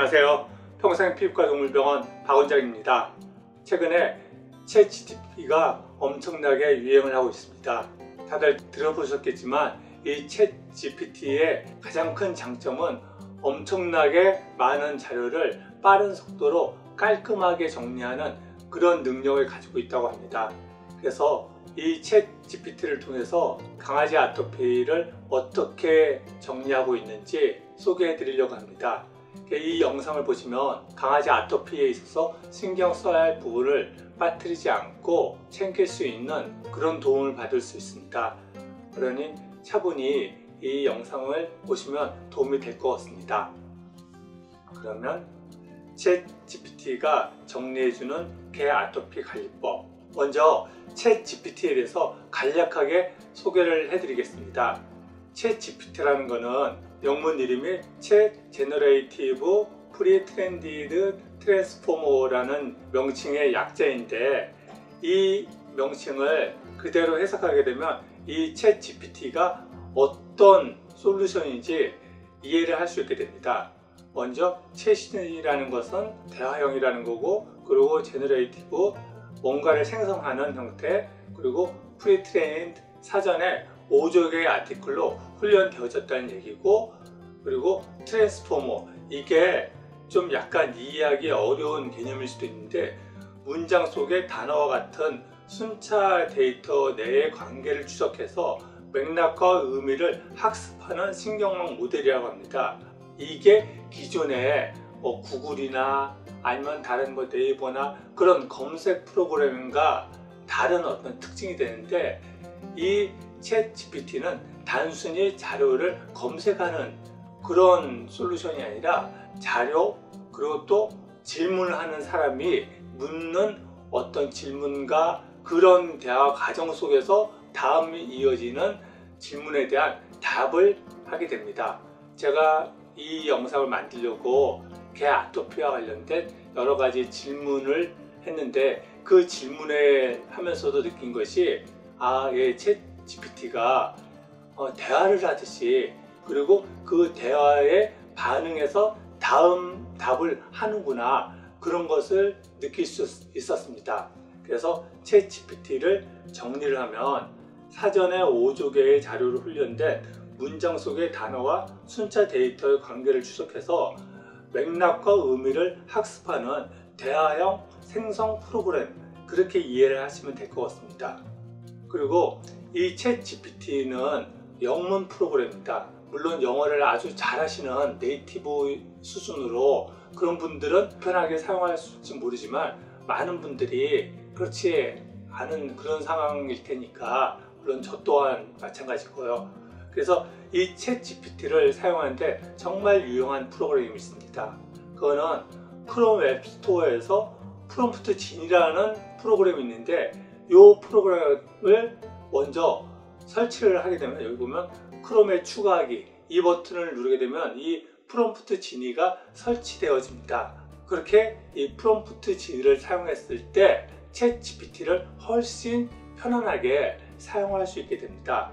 안녕하세요. 평생피부과 동물병원 박원장입니다. 최근에 챗GPT가 엄청나게 유행을 하고 있습니다. 다들 들어보셨겠지만 이 챗GPT의 가장 큰 장점은 엄청나게 많은 자료를 빠른 속도로 깔끔하게 정리하는 그런 능력을 가지고 있다고 합니다. 그래서 이 챗GPT를 통해서 강아지 아토피를 어떻게 정리하고 있는지 소개해 드리려고 합니다. 이 영상을 보시면 강아지 아토피에 있어서 신경 써야 할 부분을 빠뜨리지 않고 챙길 수 있는 그런 도움을 받을 수 있습니다. 그러니 차분히 이 영상을 보시면 도움이 될 것 같습니다. 그러면 챗GPT가 정리해주는 개 아토피 관리법, 먼저 챗GPT에 대해서 간략하게 소개를 해드리겠습니다. 챗GPT라는 것은 영문 이름이 챗 제너레이티브 프리-트레인드 트랜스포머라는 명칭의 약자인데, 이 명칭을 그대로 해석하게 되면 이 챗GPT가 어떤 솔루션인지 이해를 할 수 있게 됩니다. 먼저 챗이라는 것은 대화형이라는 거고, 그리고 제너레이티브 뭔가를 생성하는 형태, 그리고 프리트레인드 사전에 5조 개의 아티클로 훈련되어졌다는 얘기고, 그리고 트랜스포머, 이게 좀 약간 이해하기 어려운 개념일 수도 있는데 문장 속의 단어와 같은 순차 데이터 내의 관계를 추적해서 맥락과 의미를 학습하는 신경망 모델이라고 합니다. 이게 기존에 구글이나 아니면 다른 네이버나 그런 검색 프로그램과 다른 어떤 특징이 되는데, 이 챗GPT는 단순히 자료를 검색하는 그런 솔루션이 아니라 자료, 그리고 또 질문을 하는 사람이 묻는 어떤 질문과 그런 대화 과정 속에서 다음이 이어지는 질문에 대한 답을 하게 됩니다. 제가 이 영상을 만들려고 개 아토피와 관련된 여러 가지 질문을 했는데, 그 질문에 하면서도 느낀 것이 이 챗GPT가 대화를 하듯이, 그리고 그 대화에 반응해서 다음 답을 하는구나, 그런 것을 느낄 수 있었습니다. 그래서 챗GPT를 정리를 하면 사전에 5조 개의 자료로 훈련된 문장 속의 단어와 순차 데이터의 관계를 추적해서 맥락과 의미를 학습하는 대화형 생성 프로그램, 그렇게 이해를 하시면 될 것 같습니다. 그리고 이 챗GPT는 영문 프로그램입니다. 물론 영어를 아주 잘하시는 네이티브 수준으로 그런 분들은 편하게 사용할지 모르지만, 많은 분들이 그렇지 않은 그런 상황일 테니까, 물론 저 또한 마찬가지고요. 그래서 이 챗GPT를 사용하는데 정말 유용한 프로그램이 있습니다. 그거는 크롬 웹스토어에서 프롬프트 진이라는 프로그램이 있는데, 이 프로그램을 먼저 설치를 하게 되면, 여기 보면 크롬에 추가하기, 이 버튼을 누르게 되면 이 프롬프트 진이가 설치되어집니다. 그렇게 이 프롬프트 진이를 사용했을 때 챗GPT를 훨씬 편안하게 사용할 수 있게 됩니다.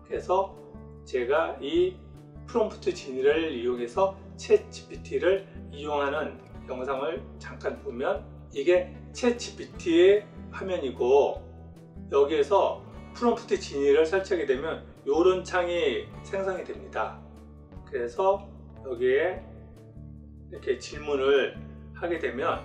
그래서 제가 이 프롬프트 진이를 이용해서 챗GPT를 이용하는 영상을 잠깐 보면, 이게 챗GPT의 화면이고, 여기에서 프롬프트 진이를 설치하게 되면 이런 창이 생성이 됩니다. 그래서 여기에 이렇게 질문을 하게 되면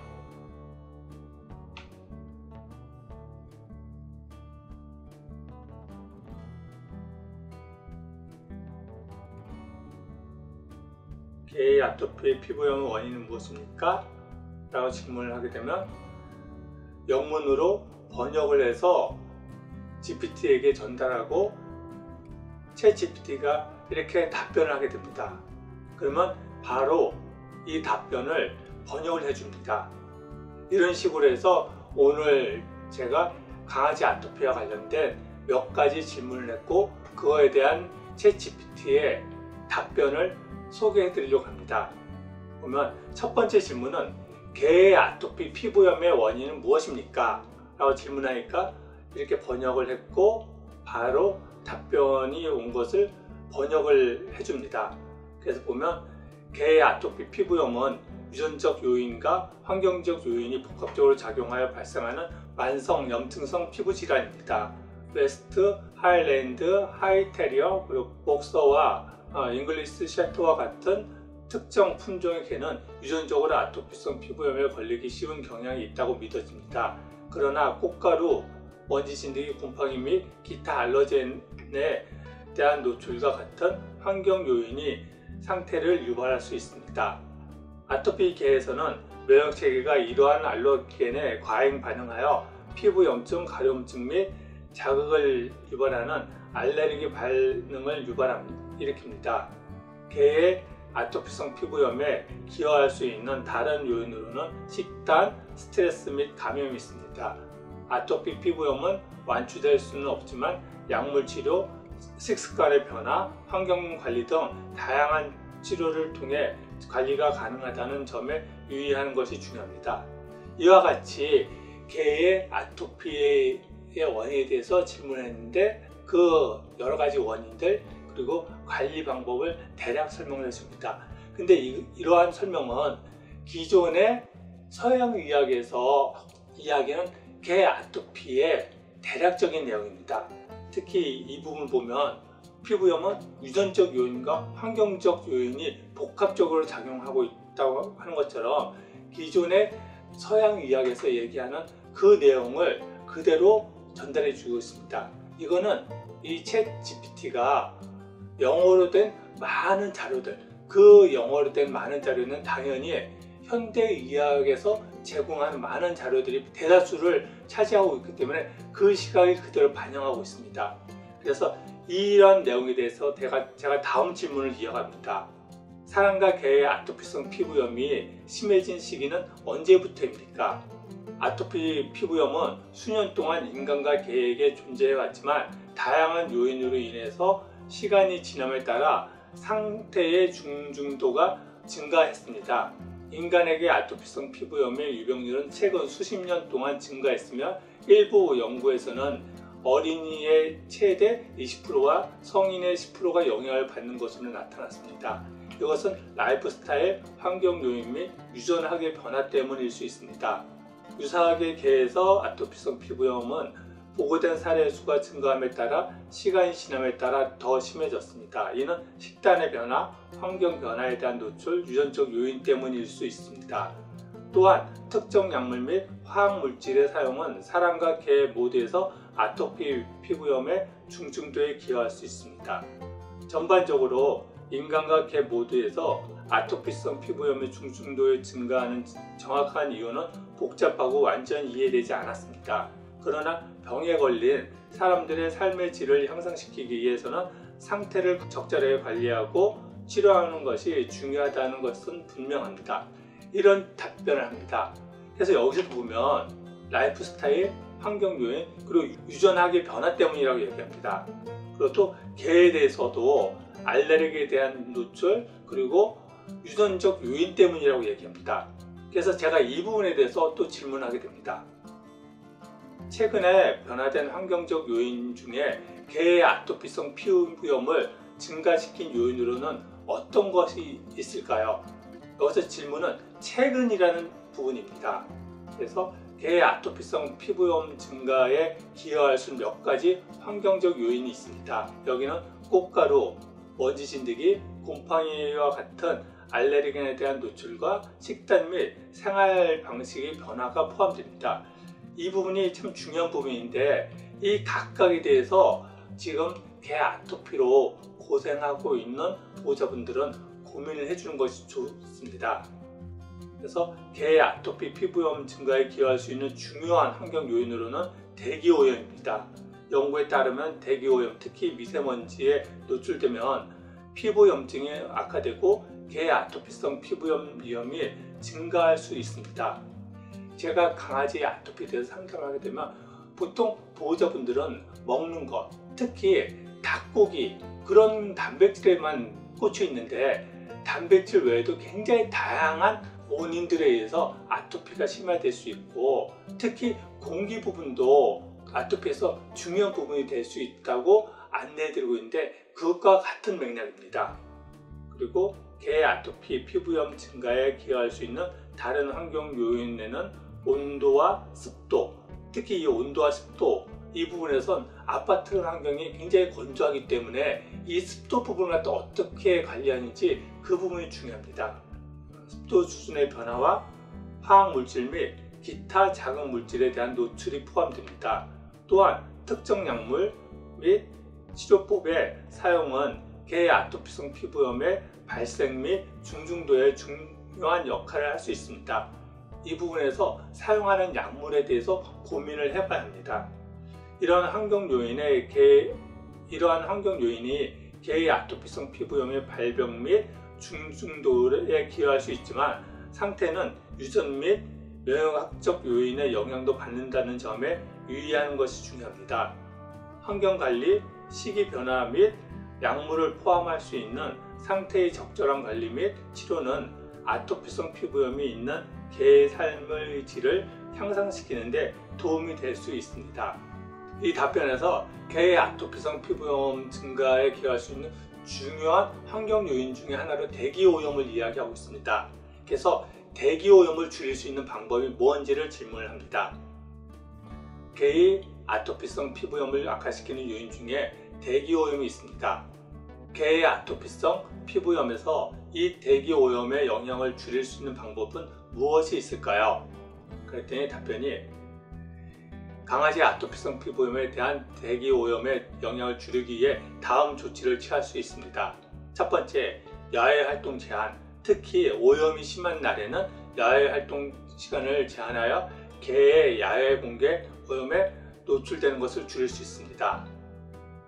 개의 아토피 피부염의 원인은 무엇입니까? 라고 질문을 하게 되면 영문으로 번역을 해서 GPT에게 전달하고 챗GPT가 이렇게 답변을 하게 됩니다. 그러면 바로 이 답변을 번역을 해줍니다. 이런 식으로 해서 오늘 제가 강아지 아토피와 관련된 몇 가지 질문을 했고, 그거에 대한 챗GPT의 답변을 소개해 드리려고 합니다. 보면 첫 번째 질문은 개의 아토피 피부염의 원인은 무엇입니까? 라고 질문하니까 이렇게 번역을 했고, 바로 답변이 온 것을 번역을 해줍니다. 그래서 보면 개의 아토피 피부염은 유전적 요인과 환경적 요인이 복합적으로 작용하여 발생하는 만성 염증성 피부 질환입니다. 웨스트 하일랜드 하이테리어, 그리고 복서와 잉글리시 셔터와 같은 특정 품종의 개는 유전적으로 아토피성 피부염에 걸리기 쉬운 경향이 있다고 믿어집니다. 그러나 꽃가루, 먼지 진드기, 곰팡이 및 기타 알러젠에 대한 노출과 같은 환경 요인이 상태를 유발할 수 있습니다. 아토피 개에서는 면역체계가 이러한 알러겐에 과잉 반응하여 피부 염증, 가려움증 및 자극을 유발하는 알레르기 반응을 일으킵니다. 개의 아토피성 피부염에 기여할 수 있는 다른 요인으로는 식단, 스트레스 및 감염이 있습니다. 아토피 피부염은 완치될 수는 없지만 약물치료, 식습관의 변화, 환경관리 등 다양한 치료를 통해 관리가 가능하다는 점에 유의하는 것이 중요합니다. 이와 같이 개의 아토피의 원인에 대해서 질문했는데 그 여러 가지 원인들 그리고 관리 방법을 대략 설명을 했습니다. 근데 이러한 설명은 기존의 서양의학에서 이야기하는 개 아토피의 대략적인 내용입니다. 특히 이 부분을 보면 피부염은 유전적 요인과 환경적 요인이 복합적으로 작용하고 있다고 하는 것처럼 기존의 서양의학에서 얘기하는 그 내용을 그대로 전달해 주고 있습니다. 이거는 이 챗 GPT가 영어로 된 많은 자료들, 그 영어로 된 많은 자료는 당연히 현대의학에서 제공하는 많은 자료들이 대다수를 차지하고 있기 때문에 그 시각을 그대로 반영하고 있습니다. 그래서 이런 내용에 대해서 제가 다음 질문을 이어갑니다. 사람과 개의 아토피성 피부염이 심해진 시기는 언제부터입니까? 아토피 피부염은 수년 동안 인간과 개에게 존재해왔지만 다양한 요인으로 인해서 시간이 지남에 따라 상태의 중증도가 증가했습니다. 인간에게 아토피성 피부염의 유병률은 최근 수십 년 동안 증가했으며 일부 연구에서는 어린이의 최대 20%와 성인의 10%가 영향을 받는 것으로 나타났습니다. 이것은 라이프 스타일, 환경 요인 및 유전학의 변화 때문일 수 있습니다. 유사하게 개에서 아토피성 피부염은 보고된 사례 수가 증가함에 따라 시간이 지남에 따라 더 심해졌습니다. 이는 식단의 변화, 환경 변화에 대한 노출, 유전적 요인 때문일 수 있습니다. 또한 특정 약물 및 화학물질의 사용은 사람과 개 모두에서 아토피 피부염의 중증도에 기여할 수 있습니다. 전반적으로 인간과 개 모두에서 아토피성 피부염의 중증도에 증가하는 정확한 이유는 복잡하고 완전히 이해되지 않았습니다. 그러나 병에 걸린 사람들의 삶의 질을 향상시키기 위해서는 상태를 적절하게 관리하고 치료하는 것이 중요하다는 것은 분명합니다. 이런 답변을 합니다. 그래서 여기서 보면 라이프 스타일, 환경 요인, 그리고 유전학의 변화 때문이라고 얘기합니다. 그리고 또 개에 대해서도 알레르기에 대한 노출, 그리고 유전적 요인 때문이라고 얘기합니다. 그래서 제가 이 부분에 대해서 또 질문하게 됩니다. 최근에 변화된 환경적 요인 중에 개의 아토피성 피부염을 증가시킨 요인으로는 어떤 것이 있을까요? 여기서 질문은 최근이라는 부분입니다. 그래서 개의 아토피성 피부염 증가에 기여할 수 있는 몇 가지 환경적 요인이 있습니다. 여기는 꽃가루, 먼지 진드기, 곰팡이와 같은 알레르겐에 대한 노출과 식단 및 생활 방식의 변화가 포함됩니다. 이 부분이 참 중요한 부분인데 이 각각에 대해서 지금 개 아토피로 고생하고 있는 보호자분들은 고민을 해주는 것이 좋습니다. 그래서 개의 아토피 피부염 증가에 기여할 수 있는 중요한 환경 요인으로는 대기오염입니다. 연구에 따르면 대기오염, 특히 미세먼지에 노출되면 피부염증이 악화되고 개의 아토피성 피부염 위험이 증가할 수 있습니다. 제가 강아지 아토피에 대해서 상담하게 되면 보통 보호자분들은 먹는 것, 특히 닭고기, 그런 단백질에만 꽂혀 있는데 단백질 외에도 굉장히 다양한 원인들에 의해서 아토피가 심화될 수 있고 특히 공기 부분도 아토피에서 중요한 부분이 될 수 있다고 안내해드리고 있는데 그것과 같은 맥락입니다. 그리고 개 아토피 피부염 증가에 기여할 수 있는 다른 환경 요인에는 온도와 습도, 특히 이 온도와 습도 이 부분에선 아파트 환경이 굉장히 건조하기 때문에 이 습도 부분을 갖다 어떻게 관리하는지 그 부분이 중요합니다. 습도 수준의 변화와 화학물질 및 기타 자극 물질에 대한 노출이 포함됩니다. 또한 특정 약물 및 치료법의 사용은 개 아토피성 피부염의 발생 및 중증도에 중요한 역할을 할 수 있습니다. 이 부분에서 사용하는 약물에 대해서 고민을 해봐야 합니다. 이러한 환경 요인이 개의 아토피성 피부염의 발병 및 중증도에 기여할 수 있지만 상태는 유전 및 면역학적 요인의 영향도 받는다는 점에 유의하는 것이 중요합니다. 환경관리, 시기변화 및 약물을 포함할 수 있는 상태의 적절한 관리 및 치료는 아토피성 피부염이 있는 개의 삶의 질을 향상시키는 데 도움이 될 수 있습니다. 이 답변에서 개의 아토피성 피부염 증가에 기여할 수 있는 중요한 환경 요인 중에 하나로 대기오염을 이야기하고 있습니다. 그래서 대기오염을 줄일 수 있는 방법이 뭔지를 질문을 합니다. 개의 아토피성 피부염을 악화시키는 요인 중에 대기오염이 있습니다. 개의 아토피성 피부염에서 이 대기오염의 영향을 줄일 수 있는 방법은 무엇이 있을까요? 그랬더니 답변이 강아지 아토피성 피부염에 대한 대기오염의 영향을 줄이기 위해 다음 조치를 취할 수 있습니다. 첫 번째, 야외 활동 제한. 특히 오염이 심한 날에는 야외 활동 시간을 제한하여 개의 야외 공개 오염에 노출되는 것을 줄일 수 있습니다.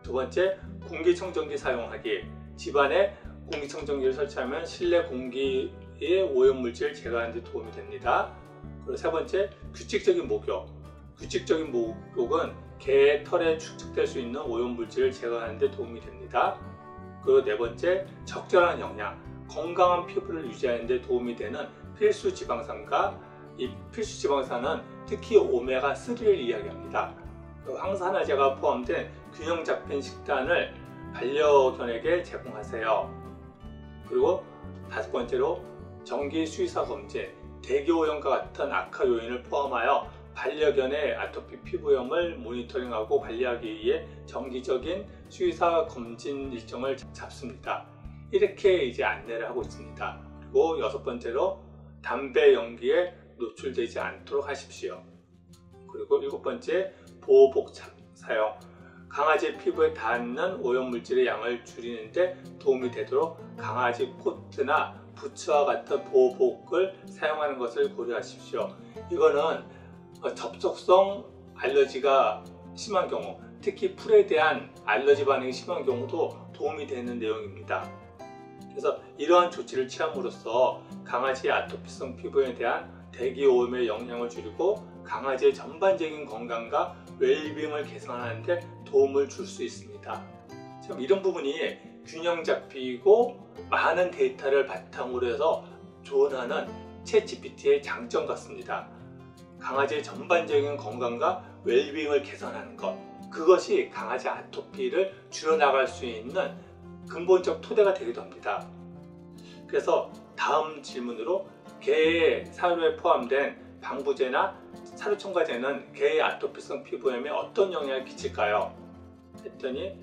두 번째, 공기청정기 사용하기. 집안에 공기청정기를 설치하면 실내 공기의 오염물질 제거하는 데 도움이 됩니다. 그리고 세 번째, 규칙적인 목욕. 규칙적인 목욕은 개의 털에 축적될 수 있는 오염물질을 제거하는 데 도움이 됩니다. 그리고 네 번째, 적절한 영양. 건강한 피부를 유지하는 데 도움이 되는 필수 지방산과 이 필수 지방산은 특히 오메가3를 이야기합니다. 항산화제가 포함된 균형 잡힌 식단을 반려견에게 제공하세요. 그리고 다섯 번째로 정기 수의사 검진, 대기오염과 같은 악화 요인을 포함하여 반려견의 아토피 피부염을 모니터링하고 관리하기 위해 정기적인 수의사 검진 일정을 잡습니다. 이렇게 이제 안내를 하고 있습니다. 그리고 여섯 번째로 담배 연기에 노출되지 않도록 하십시오. 그리고 일곱 번째, 보호복 사용. 강아지 피부에 닿는 오염물질의 양을 줄이는 데 도움이 되도록 강아지 코트나 부츠와 같은 보호복을 사용하는 것을 고려하십시오. 이거는 접촉성 알러지가 심한 경우, 특히 풀에 대한 알러지 반응이 심한 경우도 도움이 되는 내용입니다. 그래서 이러한 조치를 취함으로써 강아지의 아토피성 피부에 대한 대기오염의 영향을 줄이고 강아지의 전반적인 건강과 웰빙을 개선하는 데 도움을 줄 수 있습니다. 참 이런 부분이 균형 잡히고 많은 데이터를 바탕으로 해서 조언하는 챗GPT의 장점 같습니다. 강아지의 전반적인 건강과 웰빙을 개선하는 것, 그것이 강아지 아토피를 줄여나갈 수 있는 근본적 토대가 되기도 합니다. 그래서 다음 질문으로 개의 사료에 포함된 방부제나 사료첨가제는 개의 아토피성 피부염에 어떤 영향을 끼칠까요? 했더니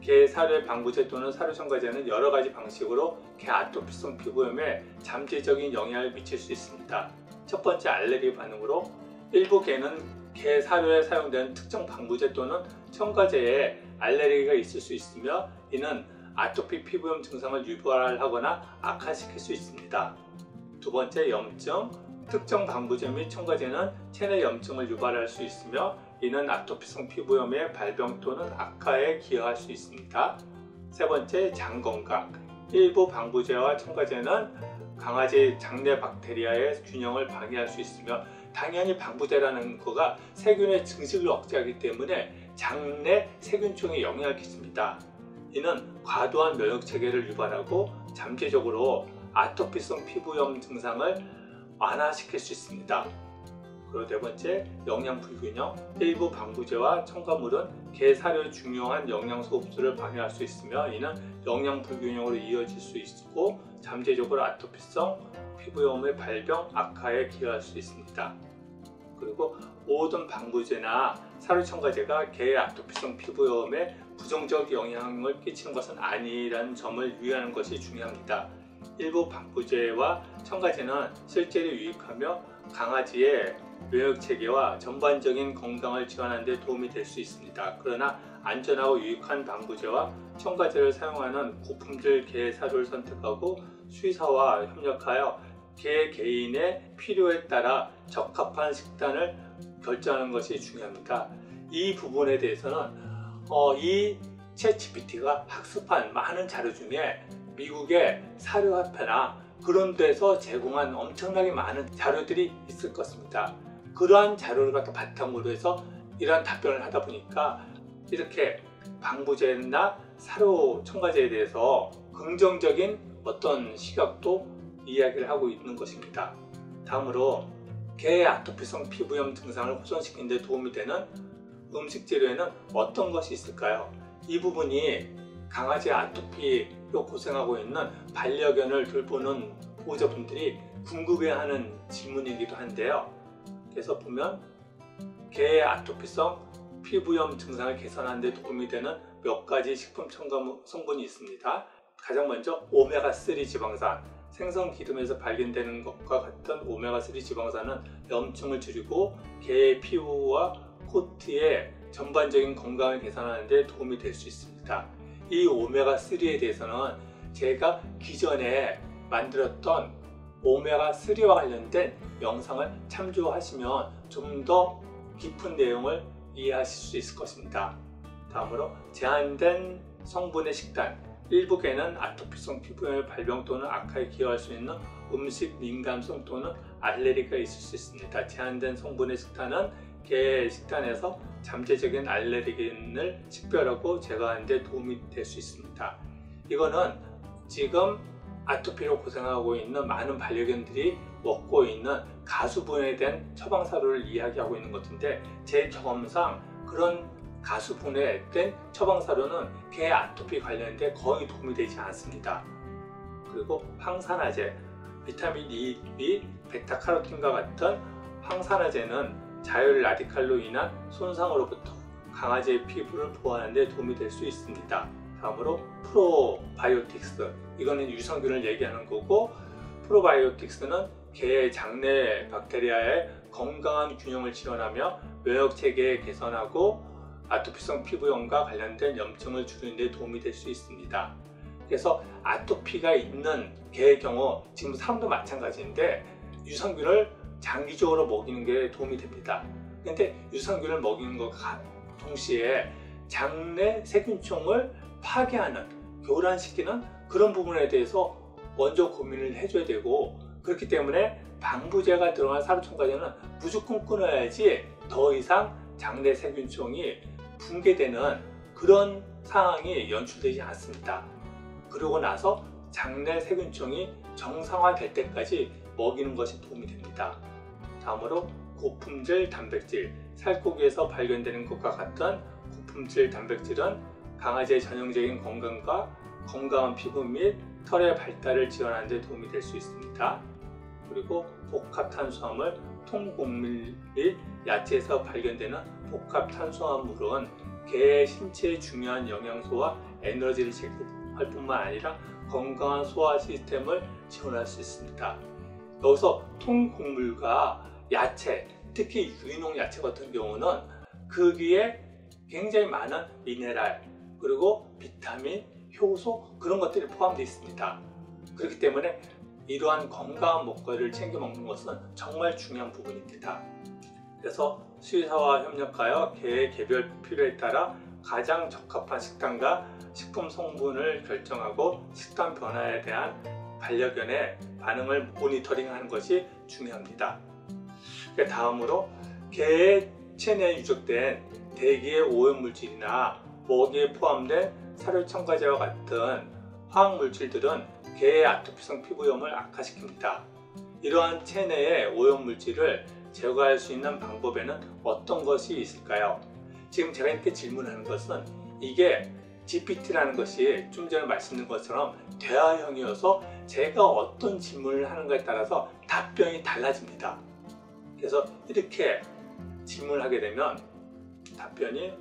개 사료의 방부제 또는 사료첨가제는 여러 가지 방식으로 개 아토피성 피부염에 잠재적인 영향을 미칠 수 있습니다. 첫 번째, 알레르기 반응으로 일부 개는 개 사료에 사용되는 특정 방부제 또는 첨가제에 알레르기가 있을 수 있으며 이는 아토피 피부염 증상을 유발하거나 악화시킬 수 있습니다. 두 번째, 염증. 특정 방부제 및 첨가제는 체내 염증을 유발할 수 있으며 이는 아토피성 피부염의 발병 또는 악화에 기여할 수 있습니다. 세 번째, 장 건강. 일부 방부제와 첨가제는 강아지 장내 박테리아의 균형을 방해할 수 있으며 당연히 방부제라는 거가 세균의 증식을 억제하기 때문에 장내 세균총에 영향을 끼칩니다. 이는 과도한 면역체계를 유발하고 잠재적으로 아토피성 피부염 증상을 완화시킬 수 있습니다. 그리고 네 번째, 영양 불균형. 일부 방부제와 첨가물은 개 사료의 중요한 영양소 흡수를 방해할 수 있으며 이는 영양 불균형으로 이어질 수 있고 잠재적으로 아토피성 피부염의 발병, 악화에 기여할 수 있습니다. 그리고 모든 방부제나 사료 첨가제가 개의 아토피성 피부염에 부정적 영향을 끼치는 것은 아니라는 점을 유의하는 것이 중요합니다. 일부 방부제와 첨가제는 실제로 유익하며 강아지의 면역 체계와 전반적인 건강을 지원하는 데 도움이 될 수 있습니다. 그러나 안전하고 유익한 방부제와 첨가제를 사용하는 고품질 개 사료를 선택하고 수의사와 협력하여 개 개인의 필요에 따라 적합한 식단을 결정하는 것이 중요합니다. 이 부분에 대해서는 이 챗GPT가 학습한 많은 자료 중에 미국의 사료협회나 그런 데서 제공한 엄청나게 많은 자료들이 있을 것입니다. 그러한 자료를 갖다 바탕으로 해서 이러한 답변을 하다 보니까 이렇게 방부제나 사료 첨가제에 대해서 긍정적인 어떤 시각도 이야기를 하고 있는 것입니다. 다음으로 개의 아토피성 피부염 증상을 호전시키는 데 도움이 되는 음식 재료에는 어떤 것이 있을까요? 이 부분이 강아지 아토피로 고생하고 있는 반려견을 돌보는 보호자분들이 궁금해하는 질문이기도 한데요. 그래서 보면 개의 아토피성 피부염 증상을 개선하는 데 도움이 되는 몇 가지 식품 첨가 성분이 있습니다. 가장 먼저 오메가3 지방산. 생선 기름에서 발견되는 것과 같은 오메가3 지방산은 염증을 줄이고 개의 피부와 코트의 전반적인 건강을 개선하는 데 도움이 될 수 있습니다. 이 오메가3에 대해서는 제가 기존에 만들었던 오메가3와 관련된 영상을 참조하시면 좀 더 깊은 내용을 이해하실 수 있을 것입니다. 다음으로 제한된 성분의 식단. 일부 개는 아토피성 피부염의 발병 또는 악화에 기여할 수 있는 음식 민감성 또는 알레르기가 있을 수 있습니다. 제한된 성분의 식단은 개의 식단에서 잠재적인 알레르긴을 식별하고 제거하는 데 도움이 될 수 있습니다. 이거는 지금 아토피로 고생하고 있는 많은 반려견들이 먹고 있는 가수분해에 대한 처방사료를 이야기하고 있는 것인데 제 경험상 그런 가수분해된 처방사료는 개 아토피 관련된 거의 도움이 되지 않습니다. 그리고 항산화제, 비타민 E 및 베타카로틴과 같은 항산화제는 자율 라디칼로 인한 손상으로부터 강아지의 피부를 보호하는 데 도움이 될 수 있습니다. 다음으로 프로바이오틱스, 이거는 유산균을 얘기하는 거고 프로바이오틱스는 개의 장내 박테리아의 건강한 균형을 지원하며 면역 체계에 개선하고 아토피성 피부염과 관련된 염증을 줄이는 데 도움이 될 수 있습니다. 그래서 아토피가 있는 개의 경우 지금 사람도 마찬가지인데 유산균을 장기적으로 먹이는 게 도움이 됩니다. 근데 유산균을 먹이는 것과 동시에 장내 세균총을 파괴하는, 교란시키는 그런 부분에 대해서 먼저 고민을 해줘야 되고, 그렇기 때문에 방부제가 들어간 사료 첨가제는 무조건 끊어야지 더 이상 장내 세균총이 붕괴되는 그런 상황이 연출되지 않습니다. 그러고 나서 장내 세균총이 정상화될 때까지 먹이는 것이 도움이 됩니다. 다음으로 고품질 단백질, 살코기에서 발견되는 것과 같은 고품질 단백질은 강아지의 전형적인 건강과 건강한 피부 및 털의 발달을 지원하는 데 도움이 될 수 있습니다. 그리고 복합 탄수화물, 통곡물 및 야채에서 발견되는 복합 탄수화물은 개의 신체에 중요한 영양소와 에너지를 제공할 뿐만 아니라 건강한 소화 시스템을 지원할 수 있습니다. 여기서 통곡물과 야채, 특히 유기농 야채 같은 경우는 거기에 굉장히 많은 미네랄, 그리고 비타민, 효소 그런 것들이 포함되어 있습니다. 그렇기 때문에 이러한 건강한 먹거리를 챙겨 먹는 것은 정말 중요한 부분입니다. 그래서 수의사와 협력하여 개의 개별 필요에 따라 가장 적합한 식단과 식품 성분을 결정하고 식단 변화에 대한 반려견의 반응을 모니터링하는 것이 중요합니다. 다음으로 개의 체내에 유적된 대기의 오염물질이나 먹이에 포함된 사료 첨가제와 같은 화학물질들은 개의 아토피성 피부염을 악화시킵니다. 이러한 체내의 오염물질을 제거할 수 있는 방법에는 어떤 것이 있을까요? 지금 제가 이렇게 질문하는 것은 이게 GPT라는 것이 좀 전에 말씀드린 것처럼 대화형이어서 제가 어떤 질문을 하는가에 따라서 답변이 달라집니다. 그래서 이렇게 질문을 하게 되면 답변이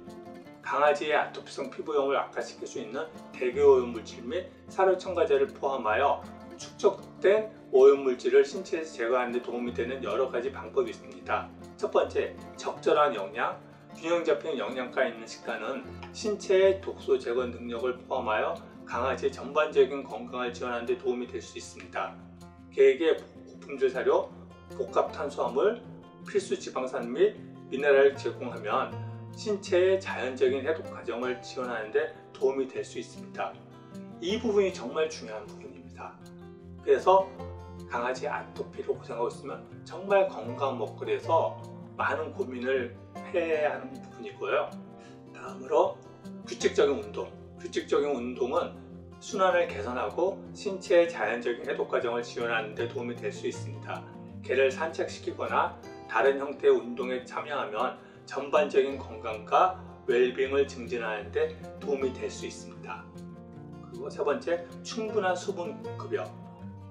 강아지의 아토피성 피부염을 악화시킬 수 있는 대기 오염물질 및 사료첨가제를 포함하여 축적된 오염물질을 신체에서 제거하는 데 도움이 되는 여러 가지 방법이 있습니다. 첫 번째, 적절한 영양, 균형 잡힌 영양가 있는 식단은 신체의 독소 제거 능력을 포함하여 강아지의 전반적인 건강을 지원하는 데 도움이 될 수 있습니다. 개에게 고품질 사료, 복합 탄수화물, 필수 지방산 및 미네랄을 제공하면 신체의 자연적인 해독 과정을 지원하는 데 도움이 될 수 있습니다. 이 부분이 정말 중요한 부분입니다. 그래서 강아지 아토피로 고생하고 있으면 정말 건강 먹거리에서 많은 고민을 해야 하는 부분이고요. 다음으로 규칙적인 운동. 규칙적인 운동은 순환을 개선하고 신체의 자연적인 해독 과정을 지원하는 데 도움이 될 수 있습니다. 개를 산책시키거나 다른 형태의 운동에 참여하면 전반적인 건강과 웰빙을 증진하는 데 도움이 될 수 있습니다. 그리고 세 번째, 충분한 수분 급여.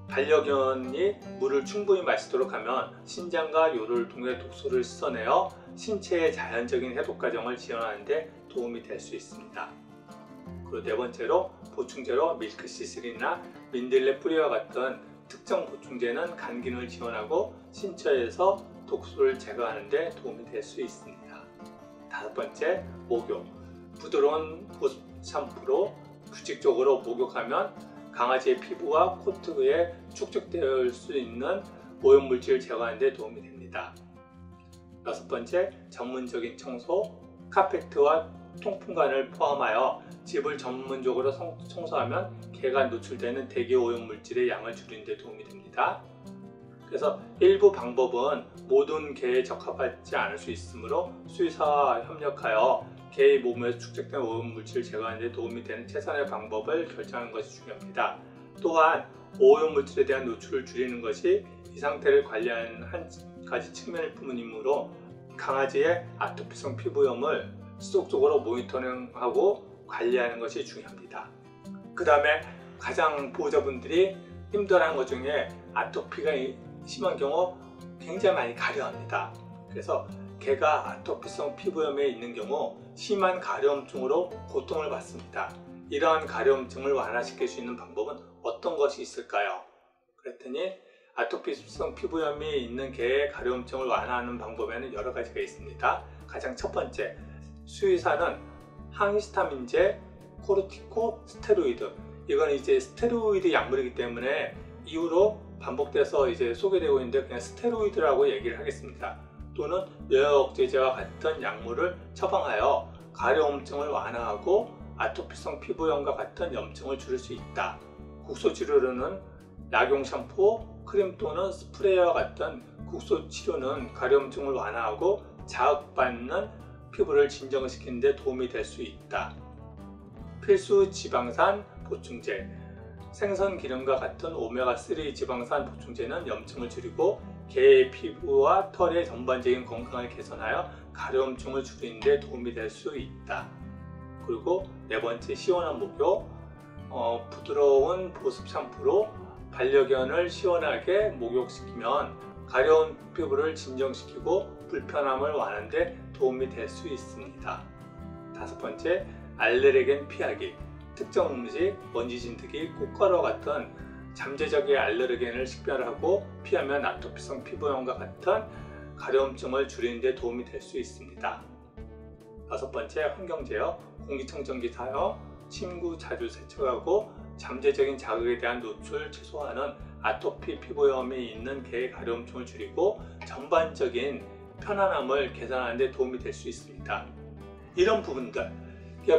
반려견이 물을 충분히 마시도록 하면 신장과 요를 통해 독소를 씻어내어 신체의 자연적인 해독 과정을 지원하는 데 도움이 될 수 있습니다. 그리고 네 번째로 보충제로 밀크시슬이나 민들레 뿌리와 같은 특정 보충제는 간 기능을 지원하고 신체에서 독소를 제거하는 데 도움이 될 수 있습니다. 다섯 번째, 목욕. 부드러운 보습 샴푸로 규칙적으로 목욕하면 강아지의 피부와 코트에 축적될 수 있는 오염물질 제거하는 데 도움이 됩니다. 여섯 번째, 전문적인 청소. 카페트와 통풍관을 포함하여 집을 전문적으로 청소하면 개가 노출되는 대기 오염물질의 양을 줄이는 데 도움이 됩니다. 그래서 일부 방법은 모든 개에 적합하지 않을 수 있으므로 수의사와 협력하여 개의 몸에서 축적된 오염물질을 제거하는 데 도움이 되는 최선의 방법을 결정하는 것이 중요합니다. 또한 오염물질에 대한 노출을 줄이는 것이 이 상태를 관리하는 한 가지 측면일 뿐이므로 강아지의 아토피성 피부염을 지속적으로 모니터링하고 관리하는 것이 중요합니다. 그 다음에 가장 보호자분들이 힘들어하는 것 중에 아토피가 심한 경우 굉장히 많이 가려합니다. 그래서 개가 아토피성 피부염에 있는 경우 심한 가려움증으로 고통을 받습니다. 이러한 가려움증을 완화시킬 수 있는 방법은 어떤 것이 있을까요? 그랬더니 아토피성 피부염이 있는 개의 가려움증을 완화하는 방법에는 여러 가지가 있습니다. 가장 첫 번째, 수의사는 항히스타민제, 코르티코 스테로이드, 이건 이제 스테로이드 약물이기 때문에 이후로 반복돼서 이제 소개되고 있는데 그냥 스테로이드라고 얘기를 하겠습니다. 또는 뇌 억제제와 같은 약물을 처방하여 가려움증을 완화하고 아토피성 피부염과 같은 염증을 줄일 수 있다. 국소 치료로는 약용 샴푸, 크림 또는 스프레이와 같은 국소 치료는 가려움증을 완화하고 자극받는 피부를 진정시키는 데 도움이 될 수 있다. 필수 지방산 보충제, 생선 기름과 같은 오메가3 지방산 보충제는 염증을 줄이고 개의 피부와 털의 전반적인 건강을 개선하여 가려움증을 줄이는 데 도움이 될 수 있다. 그리고 네 번째, 시원한 목욕. 부드러운 보습 샴푸로 반려견을 시원하게 목욕시키면 가려운 피부를 진정시키고 불편함을 완화하는 데 도움이 될 수 있습니다. 다섯 번째, 알레르겐 피하기. 특정 음식, 먼지 진드기, 꽃가루와 같은 잠재적인 알레르겐을 식별하고 피하면 아토피성 피부염과 같은 가려움증을 줄이는 데 도움이 될 수 있습니다. 여섯 번째, 환경제어. 공기청정기 사용, 침구 자주 세척하고 잠재적인 자극에 대한 노출 최소화는 아토피 피부염이 있는 개의 가려움증을 줄이고 전반적인 편안함을 개선하는 데 도움이 될 수 있습니다. 이런 부분들,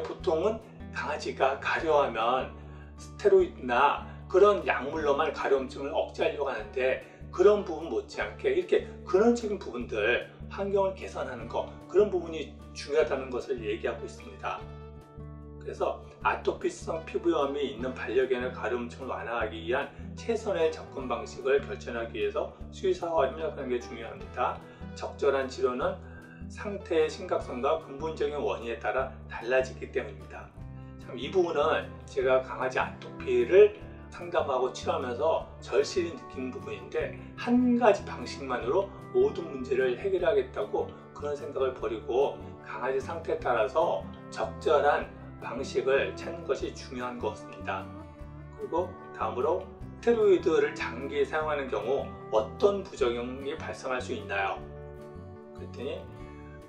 보통은 강아지가 가려하면 스테로이드나 그런 약물로만 가려움증을 억제하려고 하는데 그런 부분 못지않게 이렇게 근원적인 부분들, 환경을 개선하는 것, 그런 부분이 중요하다는 것을 얘기하고 있습니다. 그래서 아토피성 피부염이 있는 반려견의 가려움증을 완화하기 위한 최선의 접근 방식을 결정하기 위해서 수의사와 협력하는 게 중요합니다. 적절한 치료는 상태의 심각성과 근본적인 원인에 따라 달라지기 때문입니다. 참, 이 부분은 제가 강아지 아토피를 상담하고 치료하면서 절실히 느끼는 부분인데, 한 가지 방식만으로 모든 문제를 해결하겠다고 그런 생각을 버리고 강아지 상태에 따라서 적절한 방식을 찾는 것이 중요한 것 같습니다. 그리고 다음으로 스테로이드를 장기 사용하는 경우 어떤 부작용이 발생할 수 있나요? 그랬더니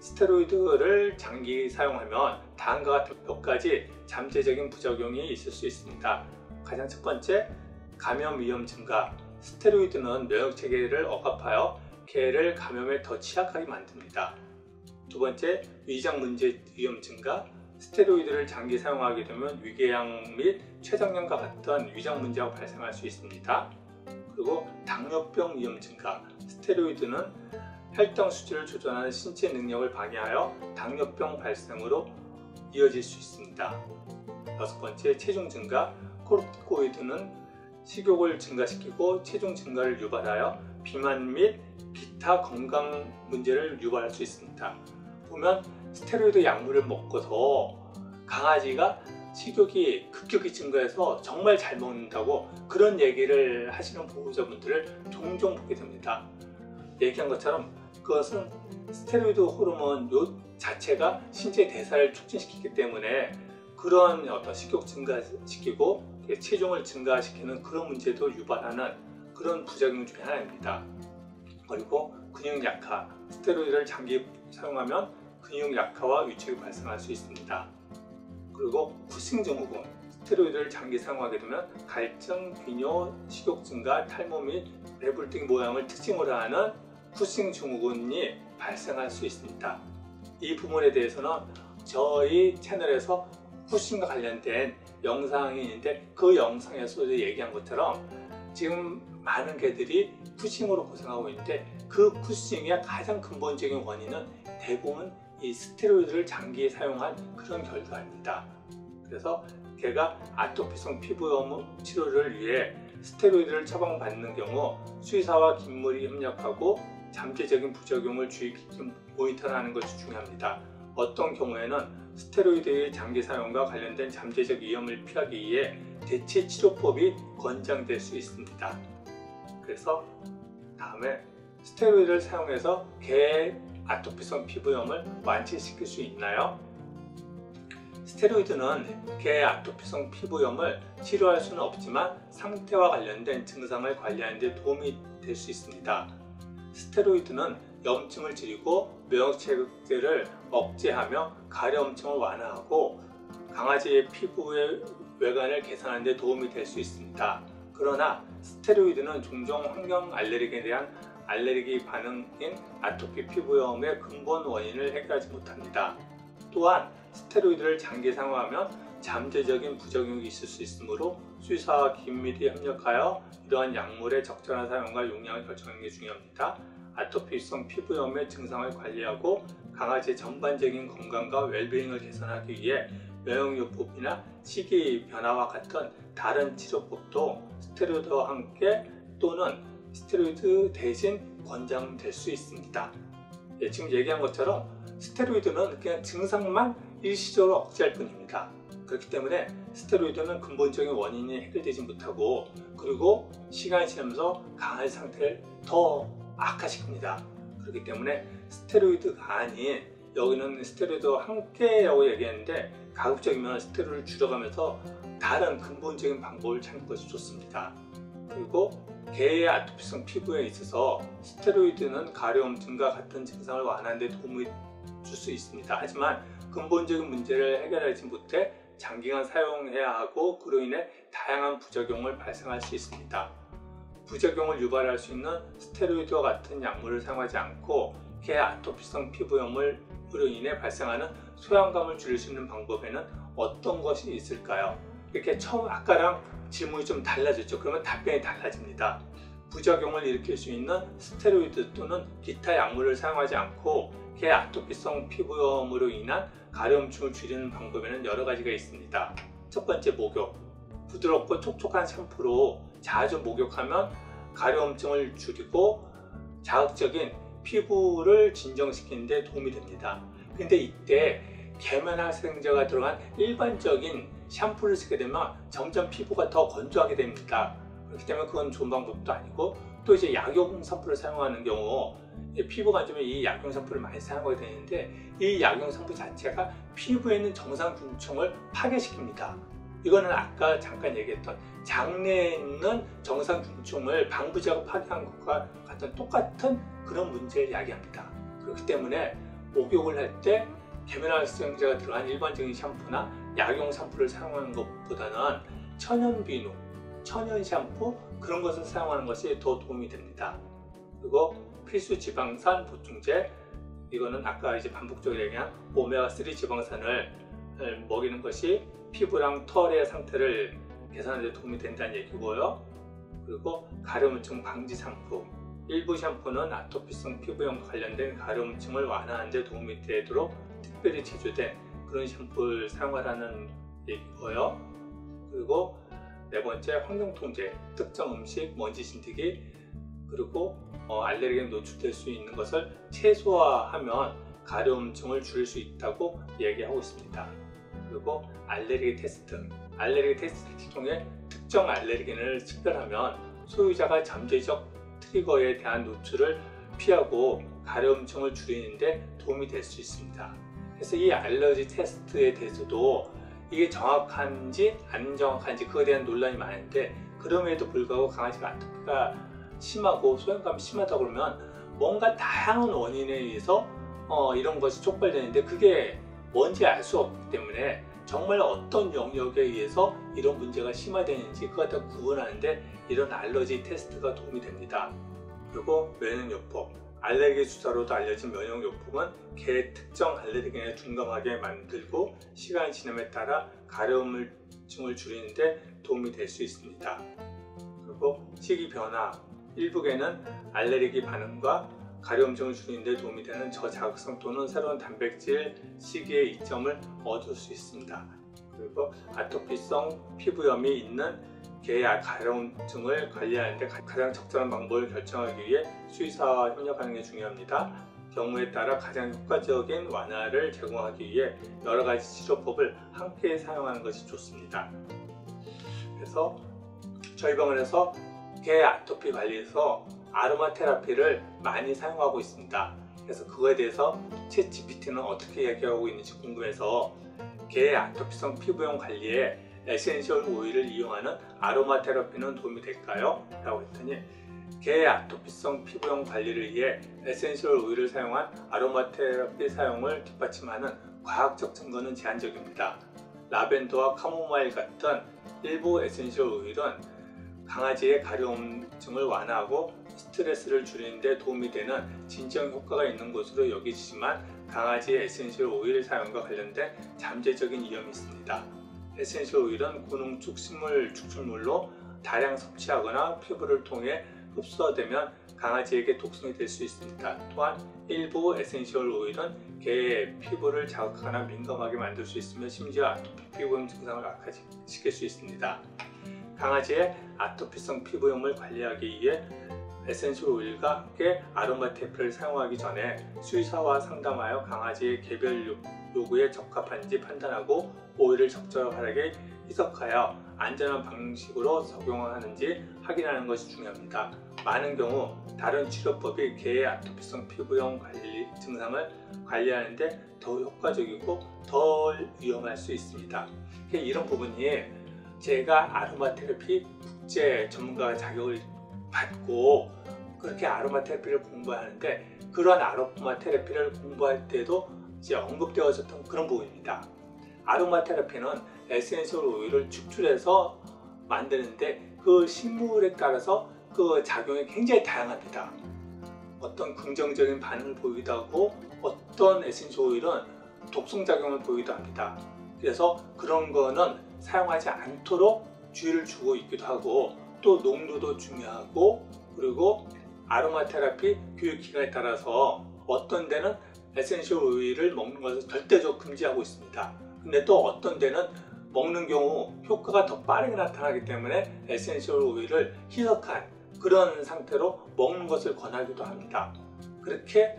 스테로이드를 장기 사용하면 다음과 같은 몇 가지 잠재적인 부작용이 있을 수 있습니다. 가장 첫 번째, 감염 위험 증가. 스테로이드는 면역체계를 억압하여 개를 감염에 더 취약하게 만듭니다. 두 번째, 위장 문제 위험 증가. 스테로이드를 장기 사용하게 되면 위궤양 및 췌장염과 같은 위장 문제가 발생할 수 있습니다. 그리고 당뇨병 위험 증가. 스테로이드는 혈당 수치를 조절하는 신체 능력을 방해하여 당뇨병 발생으로 이어질 수 있습니다. 여섯 번째, 체중 증가. 코르티코이드는 식욕을 증가시키고 체중 증가를 유발하여 비만 및 기타 건강 문제를 유발할 수 있습니다. 보면 스테로이드 약물을 먹고서 강아지가 식욕이 급격히 증가해서 정말 잘 먹는다고 그런 얘기를 하시는 보호자분들을 종종 보게 됩니다. 얘기한 것처럼 그것은 스테로이드 호르몬 자체가 신체 대사를 촉진시키기 때문에 그런 어떤 식욕 증가시키고 체중을 증가시키는 그런 문제도 유발하는 그런 부작용 중에 하나입니다. 그리고 근육 약화. 스테로이드를 장기 사용하면 근육 약화와 위축이 발생할 수 있습니다. 그리고 쿠싱 증후군. 스테로이드를 장기 사용하게 되면 갈증, 비뇨, 식욕 증가, 탈모 및 배불등 모양을 특징으로 하는 쿠싱 증후군이 발생할 수 있습니다. 이 부분에 대해서는 저희 채널에서 쿠싱과 관련된 영상이 있는데, 그 영상에서도 얘기한 것처럼 지금 많은 개들이 쿠싱으로 고생하고 있는데, 그 쿠싱의 가장 근본적인 원인은 대부분 이 스테로이드를 장기 사용한 그런 결과입니다. 그래서 개가 아토피성 피부염 치료를 위해 스테로이드를 처방받는 경우 수의사와 긴밀히 협력하고 잠재적인 부작용을 주의 깊게 모니터하는 것이 중요합니다. 어떤 경우에는 스테로이드의 장기 사용과 관련된 잠재적 위험을 피하기 위해 대체 치료법이 권장될 수 있습니다. 그래서 다음에 스테로이드를 사용해서 개의 아토피성 피부염을 완치시킬 수 있나요? 스테로이드는 개의 아토피성 피부염을 치료할 수는 없지만 상태와 관련된 증상을 관리하는 데 도움이 될 수 있습니다. 스테로이드는 염증을 줄이고 면역체계를 억제하며 가려움증을 완화하고 강아지의 피부의 외관을 개선하는 데 도움이 될 수 있습니다. 그러나 스테로이드는 종종 환경 알레르기에 대한 알레르기 반응인 아토피 피부염의 근본 원인을 해결하지 못합니다. 또한 스테로이드를 장기 사용하면 잠재적인 부작용이 있을 수 있으므로 수의사와 긴밀히 협력하여 이러한 약물의 적절한 사용과 용량을 결정하는 게 중요합니다. 아토피성 피부염의 증상을 관리하고 강아지의 전반적인 건강과 웰빙을 개선하기 위해 면역요법이나 식이 변화와 같은 다른 치료법도 스테로이드와 함께 또는 스테로이드 대신 권장될 수 있습니다. 지금 얘기한 것처럼 스테로이드는 그냥 증상만 일시적으로 억제할 뿐입니다. 그렇기 때문에 스테로이드는 근본적인 원인이 해결되지 못하고, 그리고 시간이 지나면서 강아지 상태를 더 악화시킵니다. 그렇기 때문에 스테로이드가 아닌, 여기는 스테로이드와 함께라고 얘기했는데 가급적이면 스테로이드를 줄여가면서 다른 근본적인 방법을 찾는 것이 좋습니다. 그리고 개의 아토피성 피부에 있어서 스테로이드는 가려움증과 같은 증상을 완화하는 데 도움을 줄 수 있습니다. 하지만 근본적인 문제를 해결하지 못해 장기간 사용해야 하고 그로 인해 다양한 부작용을 발생할 수 있습니다. 부작용을 유발할 수 있는 스테로이드와 같은 약물을 사용하지 않고 개 아토피성 피부염으로 인해 발생하는 소양감을 줄일 수 있는 방법에는 어떤 것이 있을까요? 이렇게 처음 아까랑 질문이 좀 달라졌죠. 그러면 답변이 달라집니다. 부작용을 일으킬 수 있는 스테로이드 또는 기타 약물을 사용하지 않고 개 아토피성 피부염으로 인한 가려움증을 줄이는 방법에는 여러 가지가 있습니다. 첫 번째, 목욕. 부드럽고 촉촉한 샴푸로 자주 목욕하면 가려움증을 줄이고 자극적인 피부를 진정시키는 데 도움이 됩니다. 근데 이때 계면활성제가 들어간 일반적인 샴푸를 쓰게 되면 점점 피부가 더 건조하게 됩니다. 그렇기 때문에 그건 좋은 방법도 아니고, 또 이제 약용 샴푸를 사용하는 경우 피부가 안 좋으면 이 약용 샴푸를 많이 사용하게 되는데, 이 약용 샴푸 자체가 피부에 있는 정상균층을 파괴시킵니다. 이거는 아까 잠깐 얘기했던 장내에 있는 정상균층을 방부제가 파괴한 것과 같은 똑같은 그런 문제를 야기합니다. 그렇기 때문에 목욕을 할 때 계면활성제가 들어간 일반적인 샴푸나 약용 샴푸를 사용하는 것보다는 천연 비누, 천연 샴푸 그런 것을 사용하는 것이 더 도움이 됩니다. 그리고 필수 지방산 보충제, 이거는 아까 이제 반복적으로 얘기한 오메가3 지방산을 먹이는 것이 피부랑 털의 상태를 개선하는 데 도움이 된다는 얘기고요. 그리고 가려움증 방지 샴푸, 일부 샴푸는 아토피성 피부염과 관련된 가려움증을 완화하는 데 도움이 되도록 특별히 제조된 그런 샴푸를 사용하라는 얘기고요. 그리고 네 번째, 환경통제, 특정 음식, 먼지 진드기, 그리고 알레르기에 노출될 수 있는 것을 최소화하면 가려움증을 줄일 수 있다고 얘기하고 있습니다. 그리고 알레르기 테스트를 통해 특정 알레르겐을 식별하면 소유자가 잠재적 트리거에 대한 노출을 피하고 가려움증을 줄이는 데 도움이 될 수 있습니다. 그래서 이 알러지 테스트에 대해서도 이게 정확한지 안 정확한지 그거에 대한 논란이 많은데, 그럼에도 불구하고 강아지가 아토피가 심하고 소염감이 심하다고 그러면 뭔가 다양한 원인에 의해서 이런 것이 촉발되는데, 그게 뭔지 알 수 없기 때문에 정말 어떤 영역에 의해서 이런 문제가 심화되는지 그걸 다 구분하는데 이런 알러지 테스트가 도움이 됩니다. 그리고 면역요법, 알레르기 주사로도 알려진 면역요법은 개 특정 알레르기에 둔감하게 만들고 시간이 지남에 따라 가려움증을 줄이는 데 도움이 될 수 있습니다. 그리고 식이 변화, 일부 개는 알레르기 반응과 가려움증을 줄이는 데 도움이 되는 저자극성 또는 새로운 단백질 시기의 이점을 얻을 수 있습니다. 그리고 아토피성 피부염이 있는 개의 가려움증을 관리하는 데 가장 적절한 방법을 결정하기 위해 수의사와 협력하는 게 중요합니다. 경우에 따라 가장 효과적인 완화를 제공하기 위해 여러 가지 치료법을 함께 사용하는 것이 좋습니다. 그래서 저희 병원에서 개 아토피 관리에서 아로마 테라피를 많이 사용하고 있습니다. 그래서 그거에 대해서 챗GPT는 어떻게 얘기하고 있는지 궁금해서 개의 아토피성 피부염 관리에 에센셜 오일을 이용하는 아로마 테라피는 도움이 될까요? 라고 했더니, 개의 아토피성 피부염 관리를 위해 에센셜 오일을 사용한 아로마 테라피 사용을 뒷받침하는 과학적 증거는 제한적입니다. 라벤더와 카모마일 같은 일부 에센셜 오일은 강아지의 가려움증을 완화하고 스트레스를 줄이는 데 도움이 되는 진정 효과가 있는 것으로 여기지만 강아지의 에센셜 오일 사용과 관련된 잠재적인 위험이 있습니다. 에센셜 오일은 고농축 식물 추출물로 다량 섭취하거나 피부를 통해 흡수되면 강아지에게 독성이 될 수 있습니다. 또한 일부 에센셜 오일은 개의 피부를 자극하거나 민감하게 만들 수 있으며 심지어 아토피 피부염 증상을 악화시킬 수 있습니다. 강아지의 아토피성 피부염을 관리하기 위해 에센셜 오일과 함께 아로마 테라피를 사용하기 전에 수의사와 상담하여 강아지의 개별 요구에 적합한지 판단하고 오일을 적절하게 희석하여 안전한 방식으로 적용하는지 확인하는 것이 중요합니다. 많은 경우 다른 치료법이 개의 아토피성 피부염 증상을 관리하는 데 더 효과적이고 덜 위험할 수 있습니다. 이런 부분이 제가 아로마 테라피 국제 전문가 자격을 받고 그렇게 아로마 테라피를 공부하는데, 그런 아로마 테라피를 공부할 때도 이제 언급되어졌던 그런 부분입니다. 아로마 테라피는 에센셜 오일을 축출해서 만드는데 그 식물에 따라서 그 작용이 굉장히 다양합니다. 어떤 긍정적인 반응을 보이기도 하고 어떤 에센셜 오일은 독성작용을 보이기도 합니다. 그래서 그런 거는 사용하지 않도록 주의를 주고 있기도 하고, 또 농도도 중요하고, 그리고 아로마 테라피 교육 기간에 따라서 어떤 데는 에센셜 오일을 먹는 것을 절대적으로 금지하고 있습니다. 근데 또 어떤 데는 먹는 경우 효과가 더 빠르게 나타나기 때문에 에센셜 오일을 희석한 그런 상태로 먹는 것을 권하기도 합니다. 그렇게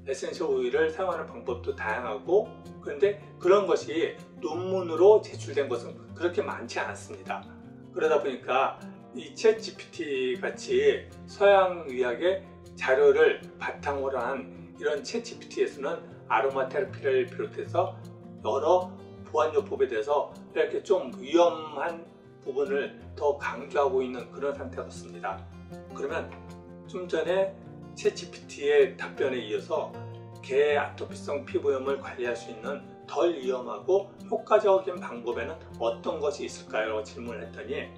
에센셜 오일을 사용하는 방법도 다양하고, 그런데 그런 것이 논문으로 제출된 것은 그렇게 많지 않았습니다. 그러다 보니까 이 챗GPT 같이 서양 의학의 자료를 바탕으로 한 이런 챗GPT에서는 아로마 테라피를 비롯해서 여러 보안요법에 대해서 이렇게 좀 위험한 부분을 더 강조하고 있는 그런 상태였습니다. 그러면 좀 전에 챗GPT의 답변에 이어서 개 아토피성 피부염을 관리할 수 있는 덜 위험하고 효과적인 방법에는 어떤 것이 있을까요? 라고 질문을 했더니,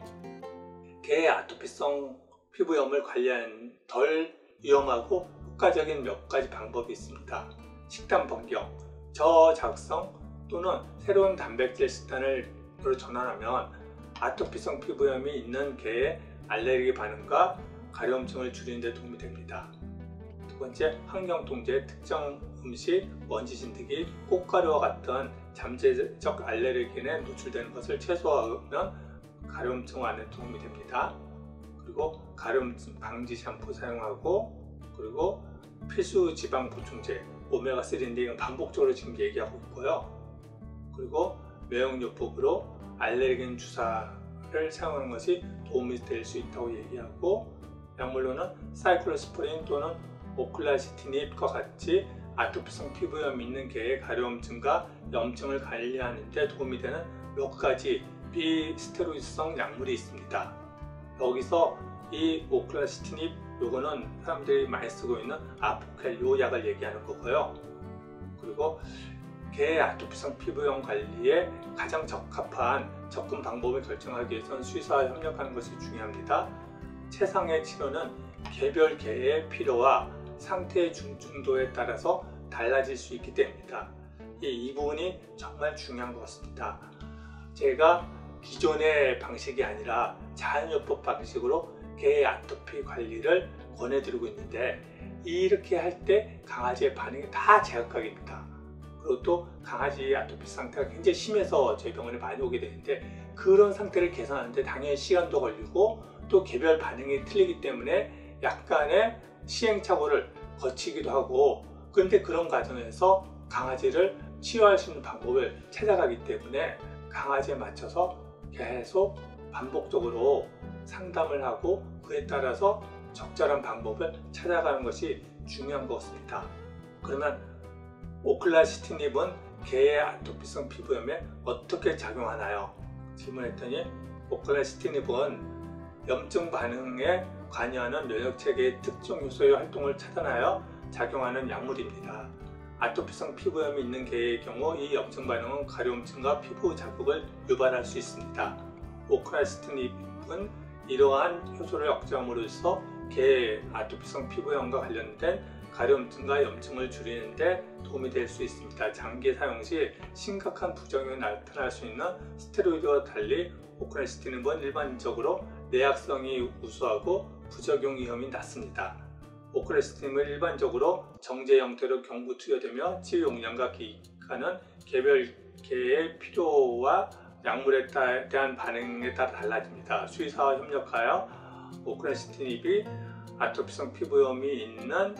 개 아토피성 피부염을 관리하는 덜 위험하고 효과적인 몇 가지 방법이 있습니다. 식단 변경, 저자극성 또는 새로운 단백질 식단을 전환하면 아토피성 피부염이 있는 개의 알레르기 반응과 가려움증을 줄이는 데 도움이 됩니다. 두 번째, 환경 통제, 특정 음식, 먼지 진드기, 꽃가루와 같은 잠재적 알레르겐에 노출되는 것을 최소화하면 가려움증 완화에 도움이 됩니다. 그리고 가려움증 방지 샴푸 사용하고, 그리고 필수 지방 보충제, 오메가3인데 이건 반복적으로 지금 얘기하고 있고요. 그리고 매혹요법으로 알레르겐 주사를 사용하는 것이 도움이 될 수 있다고 얘기하고, 약물로는 사이클로스포린 또는 오클라시티닙과 같이 아토피성 피부염이 있는 개의 가려움증과 염증을 관리하는 데 도움이 되는 몇 가지 비스테로이드성 약물이 있습니다. 여기서 이 오클라시티닙, 요거는 사람들이 많이 쓰고 있는 아포켈 요 약을 얘기하는 거고요. 그리고 개 아토피성 피부염 관리에 가장 적합한 접근 방법을 결정하기 위해서는 수의사와 협력하는 것이 중요합니다. 최상의 치료는 개별 개의 필요와 상태의 중증도에 따라서 달라질 수 있기 때문입니다. 이 부분이 정말 중요한 것 같습니다. 제가 기존의 방식이 아니라 자연요법 방식으로 개의 아토피 관리를 권해드리고 있는데, 이렇게 할 때 강아지의 반응이 다 제각각입니다. 그리고 또 강아지의 아토피 상태가 굉장히 심해서 저희 병원에 많이 오게 되는데, 그런 상태를 개선하는데 당연히 시간도 걸리고 또 개별 반응이 틀리기 때문에 약간의 시행착오를 거치기도 하고, 그런데 그런 과정에서 강아지를 치유할 수 있는 방법을 찾아가기 때문에 강아지에 맞춰서 계속 반복적으로 상담을 하고 그에 따라서 적절한 방법을 찾아가는 것이 중요한 것 같습니다. 그러면 오클라시티닙은 개의 아토피성 피부염에 어떻게 작용하나요? 질문했더니, 오클라시티닙은 염증 반응에 관여하는 면역체계의 특정 요소의 활동을 차단하여 작용하는 약물입니다. 아토피성 피부염이 있는 개의 경우 이 염증 반응은 가려움증과 피부 자극을 유발할 수 있습니다. 오클라시티닙은 이러한 효소를 억제함으로써 개의 아토피성 피부염과 관련된 가려움증과 염증을 줄이는 데 도움이 될 수 있습니다. 장기 사용 시 심각한 부작용이 나타날 수 있는 스테로이드와 달리 오클라시티닙은 일반적으로 내약성이 우수하고 부작용 위험이 낮습니다. 오클라시티닙은 일반적으로 정제 형태로 경부 투여되며 치유 용량과 기간은 개별 개의 필요와 약물에 대한 반응에 따라 달라집니다. 수의사와 협력하여 오클라시티닙이 아토피성 피부염이 있는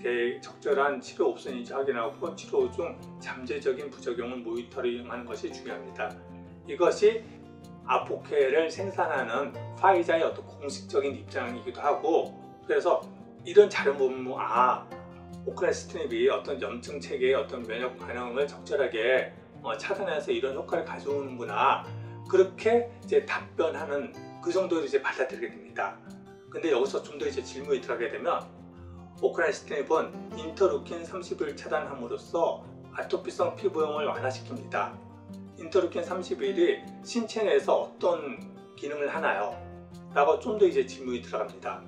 개의 적절한 치료 옵션인지 확인하고 치료 중 잠재적인 부작용을 모니터링하는 것이 중요합니다. 이것이 아포켈을 생산하는 화이자의 어떤 공식적인 입장이기도 하고, 그래서 이런 자료 보면 오클라시티닙이 어떤 염증 체계의 어떤 면역 반응을 적절하게 차단해서 이런 효과를 가져오는구나, 그렇게 이제 답변하는 그 정도로 이제 받아들이게 됩니다. 근데 여기서 좀 더 이제 질문이 들어가게 되면, 오클라시티닙은 인터루킨 30을 차단함으로써 아토피성 피부염을 완화시킵니다. 인터루킨 31이 신체 내에서 어떤 기능을 하나요? 라고 좀 더 이제 질문이 들어갑니다.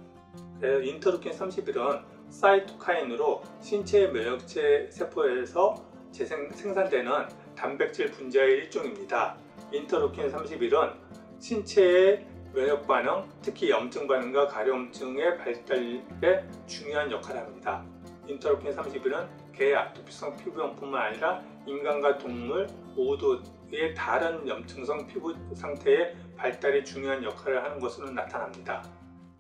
인터루킨 31은 사이토카인으로 신체의 면역체 세포에서 생산되는 단백질 분자의 일종입니다. 인터루킨 31은 신체의 면역 반응, 특히 염증 반응과 가려움증의 발달에 중요한 역할을 합니다. 인터루킨 31은 개 아토피성 피부염뿐만 아니라 인간과 동물 모두의 다른 염증성 피부 상태의 발달에 중요한 역할을 하는 것으로 나타납니다.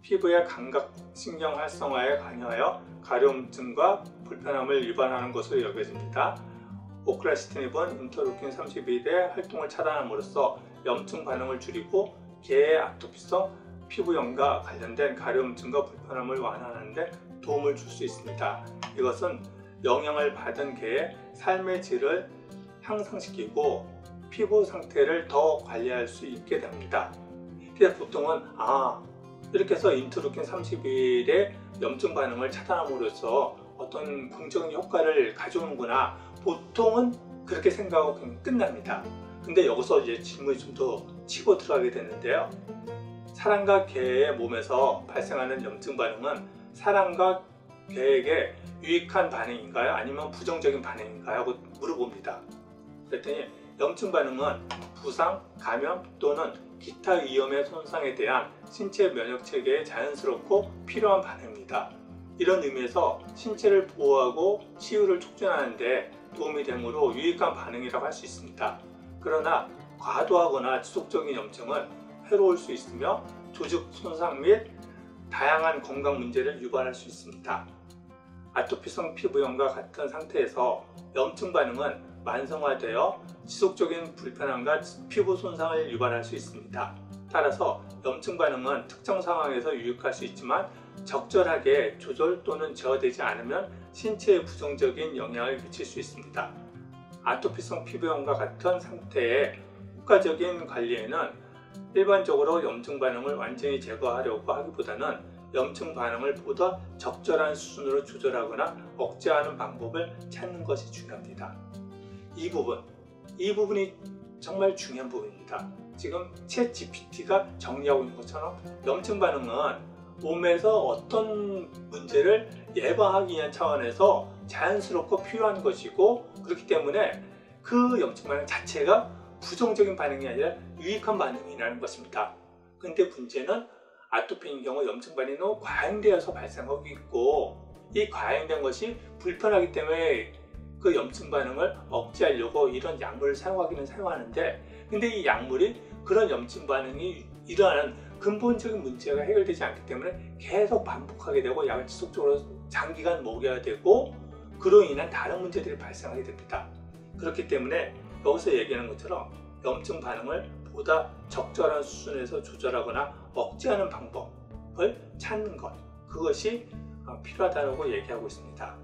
피부의 감각신경 활성화에 관여하여 가려움증과 불편함을 유발하는 것으로 여겨집니다. 오크라시티닙은 인터루킨 31의 활동을 차단함으로써 염증 반응을 줄이고 개의 아토피성 피부염과 관련된 가려움증과 불편함을 완화하는 데 도움을 줄 수 있습니다. 이것은 영향을 받은 개의 삶의 질을 향상시키고 피부 상태를 더 관리할 수 있게 됩니다. 그래서 보통은 이렇게 해서 인터루킨 31의 염증 반응을 차단함으로써 어떤 긍정적인 효과를 가져오는구나, 보통은 그렇게 생각하고 그냥 끝납니다. 근데 여기서 이제 질문이 좀 더 치고 들어가게 되는데요. 사람과 개의 몸에서 발생하는 염증 반응은 사람과 개에게 유익한 반응인가요? 아니면 부정적인 반응인가요? 하고 물어봅니다. 그랬더니 염증 반응은 부상, 감염 또는 기타 위험의 손상에 대한 신체 면역체계의 자연스럽고 필요한 반응입니다. 이런 의미에서 신체를 보호하고 치유를 촉진하는 데 도움이 되므로 유익한 반응이라고 할 수 있습니다. 그러나 과도하거나 지속적인 염증은 해로울 수 있으며 조직 손상 및 다양한 건강 문제를 유발할 수 있습니다. 아토피성 피부염과 같은 상태에서 염증 반응은 만성화되어 지속적인 불편함과 피부 손상을 유발할 수 있습니다. 따라서 염증 반응은 특정 상황에서 유익할 수 있지만 적절하게 조절 또는 제어되지 않으면 신체에 부정적인 영향을 미칠 수 있습니다. 아토피성 피부염과 같은 상태의 효과적인 관리에는 일반적으로 염증 반응을 완전히 제거하려고 하기보다는 염증 반응을 보다 적절한 수준으로 조절하거나 억제하는 방법을 찾는 것이 중요합니다. 이 부분이 정말 중요한 부분입니다. 지금 챗GPT가 정리하고 있는 것처럼 염증 반응은 몸에서 어떤 문제를 예방하기 위한 차원에서 자연스럽고 필요한 것이고, 그렇기 때문에 그 염증 반응 자체가 부정적인 반응이 아니라 유익한 반응이라는 것입니다. 근데 문제는 아토피인 경우 염증 반응이 너무 과잉되어서 발생하고 있고, 이 과잉된 것이 불편하기 때문에 그 염증 반응을 억제하려고 이런 약물을 사용하기는 사용하는데, 근데 이 약물이 그런 염증 반응이 일어나는 근본적인 문제가 해결되지 않기 때문에 계속 반복하게 되고 약을 지속적으로 장기간 먹여야 되고, 그로 인한 다른 문제들이 발생하게 됩니다. 그렇기 때문에 여기서 얘기하는 것처럼 염증 반응을 보다 적절한 수준에서 조절하거나 억제하는 방법을 찾는 것, 그것이 필요하다고 얘기하고 있습니다.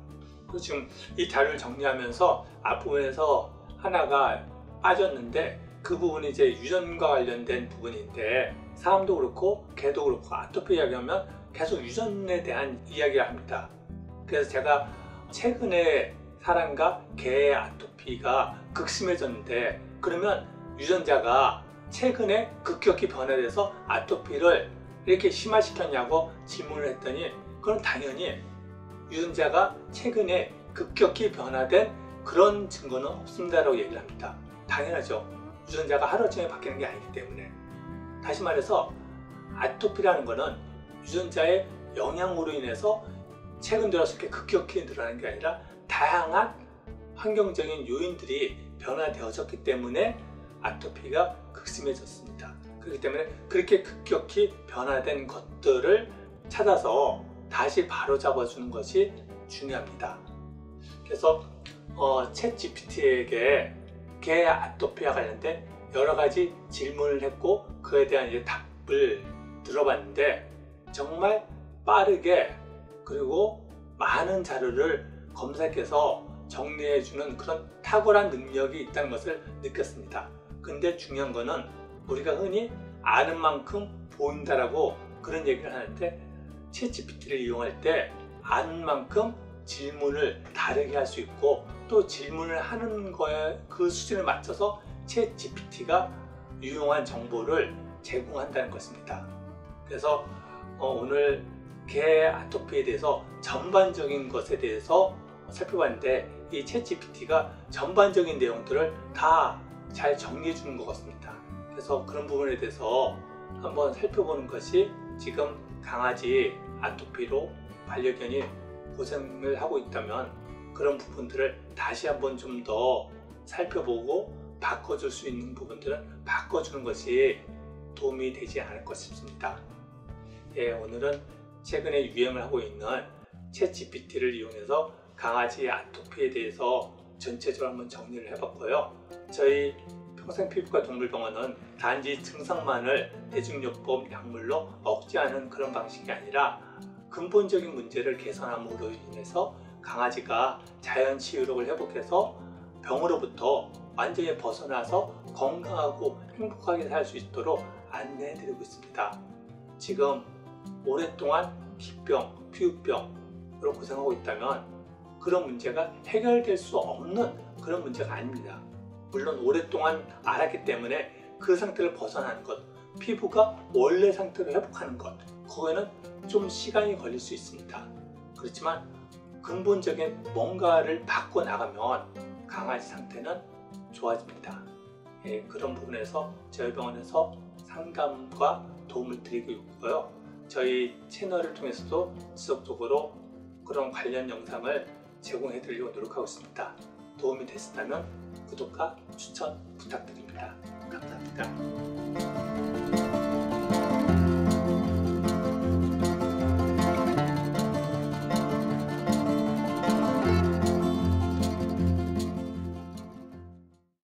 지금 이 자료를 정리하면서 앞부분에서 하나가 빠졌는데, 그 부분이 이제 유전과 관련된 부분인데, 사람도 그렇고 개도 그렇고 아토피 이야기하면 계속 유전에 대한 이야기를 합니다. 그래서 제가 최근에 사람과 개의 아토피가 극심해졌는데, 그러면 유전자가 최근에 급격히 변화돼서 아토피를 이렇게 심화시켰냐고 질문을 했더니, 그건 당연히 유전자가 최근에 급격히 변화된 그런 증거는 없습니다라고 얘기를 합니다. 당연하죠. 유전자가 하루아침에 바뀌는 게 아니기 때문에. 다시 말해서 아토피라는 것은 유전자의 영향으로 인해서 최근 들어서 이렇게 급격히 늘어나는 게 아니라 다양한 환경적인 요인들이 변화되어졌기 때문에 아토피가 극심해졌습니다. 그렇기 때문에 그렇게 급격히 변화된 것들을 찾아서 다시 바로잡아주는 것이 중요합니다. 그래서 챗GPT에게 개 아토피와 관련된 여러 가지 질문을 했고, 그에 대한 이제 답을 들어봤는데, 정말 빠르게 그리고 많은 자료를 검색해서 정리해주는 그런 탁월한 능력이 있다는 것을 느꼈습니다. 근데 중요한 거는 우리가 흔히 아는 만큼 보인다라고 그런 얘기를 하는데, 챗GPT를 이용할 때 아는 만큼 질문을 다르게 할 수 있고, 또 질문을 하는 거에 그 수준에 맞춰서 챗GPT가 유용한 정보를 제공한다는 것입니다. 그래서 오늘 개 아토피에 대해서 전반적인 것에 대해서 살펴봤는데, 이 챗GPT가 전반적인 내용들을 다 잘 정리해 주는 것 같습니다. 그래서 그런 부분에 대해서 한번 살펴보는 것이, 지금 강아지 아토피로 반려견이 고생을 하고 있다면 그런 부분들을 다시 한번 좀 더 살펴보고 바꿔줄 수 있는 부분들은 바꿔주는 것이 도움이 되지 않을까 싶습니다. 오늘은 최근에 유행을 하고 있는 챗GPT를 이용해서 강아지의 아토피에 대해서 전체적으로 한번 정리를 해봤고요. 저희 평생피부과 동물병원은 단지 증상만을 대중요법 약물로 억제하는 그런 방식이 아니라 근본적인 문제를 개선함으로 인해서 강아지가 자연 치유력을 회복해서 병으로부터 완전히 벗어나서 건강하고 행복하게 살 수 있도록 안내해드리고 있습니다. 지금 오랫동안 기병, 피부병으로 고생하고 있다면 그런 문제가 해결될 수 없는 그런 문제가 아닙니다. 물론 오랫동안 알았기 때문에 그 상태를 벗어나는 것, 피부가 원래 상태로 회복하는 것, 그거에는 좀 시간이 걸릴 수 있습니다. 그렇지만 근본적인 뭔가를 바꿔나가면 강아지 상태는 좋아집니다. 그런 부분에서 저희 병원에서 상담과 도움을 드리고 있고요. 저희 채널을 통해서도 지속적으로 그런 관련 영상을 제공해 드리려고 노력하고 있습니다. 도움이 됐다면 구독과 추천 부탁드립니다. 감사합니다.